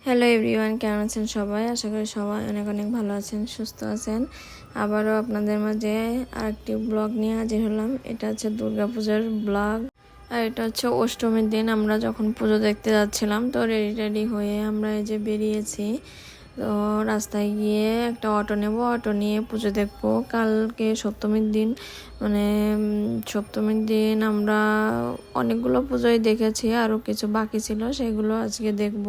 Hello everyone, কেমন আছেন সবাই? আশা করি সবাই অনেক অনেক ভালো আছেন, সুস্থ আছেন। আবারও আপনাদের মাঝে আরেকটি ব্লগ নিয়ে হাজির হলাম। এটা হচ্ছে দুর্গাপূজার ব্লগ। আর এটা হচ্ছে অষ্টমীর দিন আমরা যখন পুজো দেখতে যাচ্ছিলাম, তো রেডি হয়ে আমরা এই যে বেরিয়েছি। তো রাস্তায় গিয়ে একটা অটো নেব, অটো নিয়ে পুজো দেখবো। কালকে সপ্তমীর দিন, মানে সপ্তমীর দিন আমরা অনেকগুলো পুজোই দেখেছি, আরও কিছু বাকি ছিল, সেগুলো আজকে দেখব।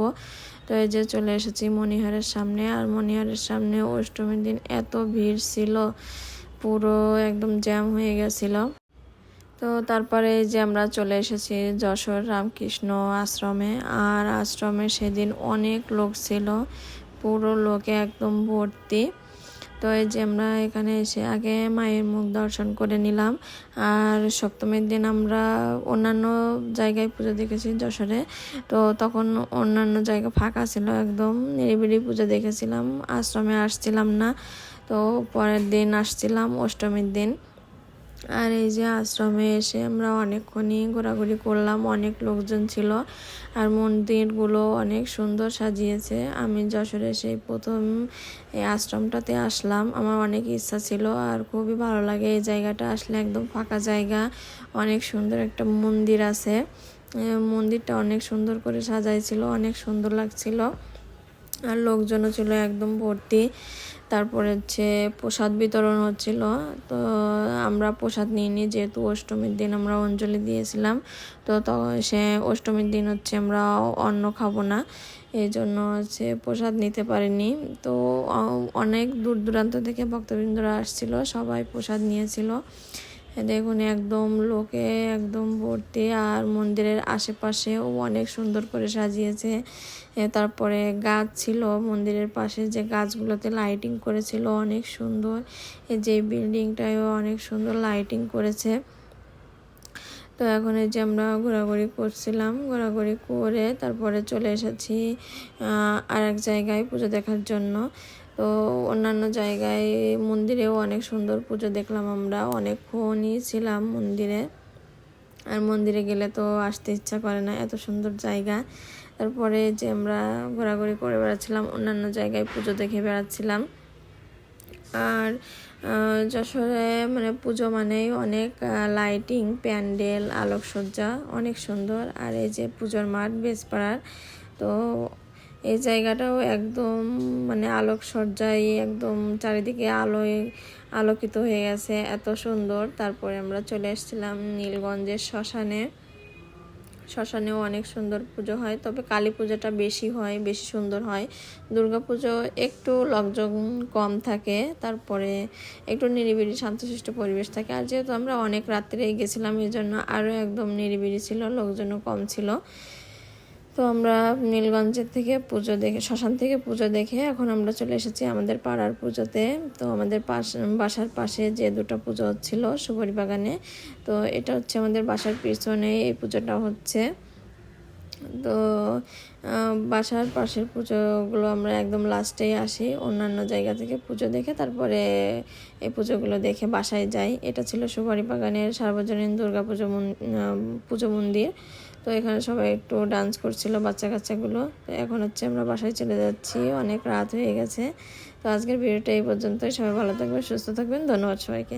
তো এই যে চলে এসেছি মণিহারের সামনে। আর মণিহারের সামনে অষ্টমীর দিন এত ভিড় ছিল, পুরো একদম জ্যাম হয়ে গেছিল। তো তারপরে যে আমরা চলে এসেছি যশোর রামকৃষ্ণ আশ্রমে। আর আশ্রমে সেদিন অনেক লোক ছিল, পুরো লোকে একদম ভর্তি। তো এই যে আমরা এখানে এসে আগে মায়ের মুখ দর্শন করে নিলাম। আর সপ্তমীর দিন আমরা অন্যান্য জায়গায় পুজো দেখেছি যশোরে, তো তখন অন্যান্য জায়গা ফাঁকা ছিল, একদম নিরিবিলি পুজো দেখেছিলাম, আশ্রমে আসছিলাম না। তো পরের দিন আসছিলাম অষ্টমীর দিন। আর এই যে আশ্রমে এসে আমরা অনেকক্ষণই ঘোরাঘুরি করলাম, অনেক লোকজন ছিল। আর মন্দিরগুলো অনেক সুন্দর সাজিয়েছে। আমি যশোরে সেই প্রথম এই আশ্রমটাতে আসলাম, আমার অনেক ইচ্ছা ছিল। আর খুবই ভালো লাগে এই জায়গাটা আসলে, একদম ফাঁকা জায়গা, অনেক সুন্দর একটা মন্দির আছে। মন্দিরটা অনেক সুন্দর করে সাজাইছিল, অনেক সুন্দর লাগছিল। আর লোকজনও ছিল একদম ভর্তি। তারপরে হচ্ছে প্রসাদ বিতরণ হচ্ছিল। তো আমরা প্রসাদ নিয়ে যেহেতু অষ্টমীর দিন আমরা অঞ্জলি দিয়েছিলাম, তো সে অষ্টমীর দিন হচ্ছে আমরা অন্ন খাবো না, এই জন্য হচ্ছে প্রসাদ নিতে পারিনি। তো অনেক দূর দূরান্ত থেকে ভক্তবৃন্দরা আসছিল, সবাই প্রসাদ নিয়েছিল। দেখুন একদম লোকে একদম ভর্তি। আর মন্দিরের আশেপাশেও অনেক সুন্দর করে সাজিয়েছে। তারপরে গাছ ছিল মন্দিরের পাশে, যে গাছগুলোতে লাইটিং করেছিল অনেক সুন্দর। এই যে বিল্ডিংটাও অনেক সুন্দর লাইটিং করেছে। তো এখন এই যে আমরা ঘোরাঘুরি করছিলাম, ঘোরাঘুরি করে তারপরে চলে এসেছি আর এক জায়গায় পুজো দেখার জন্য। তো অন্যান্য জায়গায় মন্দিরেও অনেক সুন্দর পুজো দেখলাম, আমরা অনেকক্ষণই ছিলাম মন্দিরে। আর মন্দিরে গেলে তো আসতে ইচ্ছা করে না, এত সুন্দর জায়গা। তারপরে যে আমরা ঘোরাঘুরি করে বেড়াচ্ছিলাম, অন্যান্য জায়গায় পুজো দেখে বেড়াচ্ছিলাম। আর যশোরে মানে পুজো মানেই অনেক লাইটিং, প্যান্ডেল, আলোকসজ্জা অনেক সুন্দর। আর এই যে পুজোর মাঠ বেজপাড়ার, তো এই জায়গাটাও একদম মানে আলোকসজ্জায় একদম চারিদিকে আলোয় আলোকিত হয়ে গেছে, এত সুন্দর। তারপরে আমরা চলে এসেছিলাম নীলগঞ্জের শ্মশানেও অনেক সুন্দর পুজো হয়, তবে কালী পুজোটা বেশি হয়, বেশি সুন্দর হয়। দুর্গা পুজো একটু লোকজন কম থাকে, তারপরে একটু নিরিবিলি শান্তশিষ্ট পরিবেশ থাকে। আর যেহেতু আমরা অনেক রাত্রে গেছিলাম, এই জন্য আরও একদম নিরিবিলি ছিল, লোকজনও কম ছিল। তো আমরা নীলগঞ্জের থেকে পুজো দেখে, শ্মশান থেকে পুজো দেখে এখন আমরা চলে এসেছি আমাদের পাড়ার পুজোতে। তো আমাদের বাসার পাশে যে দুটো পুজো হচ্ছিল সুপারি বাগানে, তো এটা হচ্ছে আমাদের বাসার পিছনে এই পুজোটা হচ্ছে। তো বাসার পাশের পুজোগুলো আমরা একদম লাস্টেই আসি, অন্যান্য জায়গা থেকে পুজো দেখে তারপরে এই পুজোগুলো দেখে বাসায় যাই। এটা ছিল সুপারি বাগানের সার্বজনীন দুর্গা পুজো মন্দির। তো এখানে সবাই একটু ডান্স করছিল, বাচ্চা কাচ্চাগুলো। তো এখন হচ্ছে আমরা বাসায় চলে যাচ্ছি, অনেক রাত হয়ে গেছে। তো আজকের ভিডিওটা এই পর্যন্তই। সবাই ভালো থাকবেন, সুস্থ থাকবেন, ধন্যবাদ সবাইকে।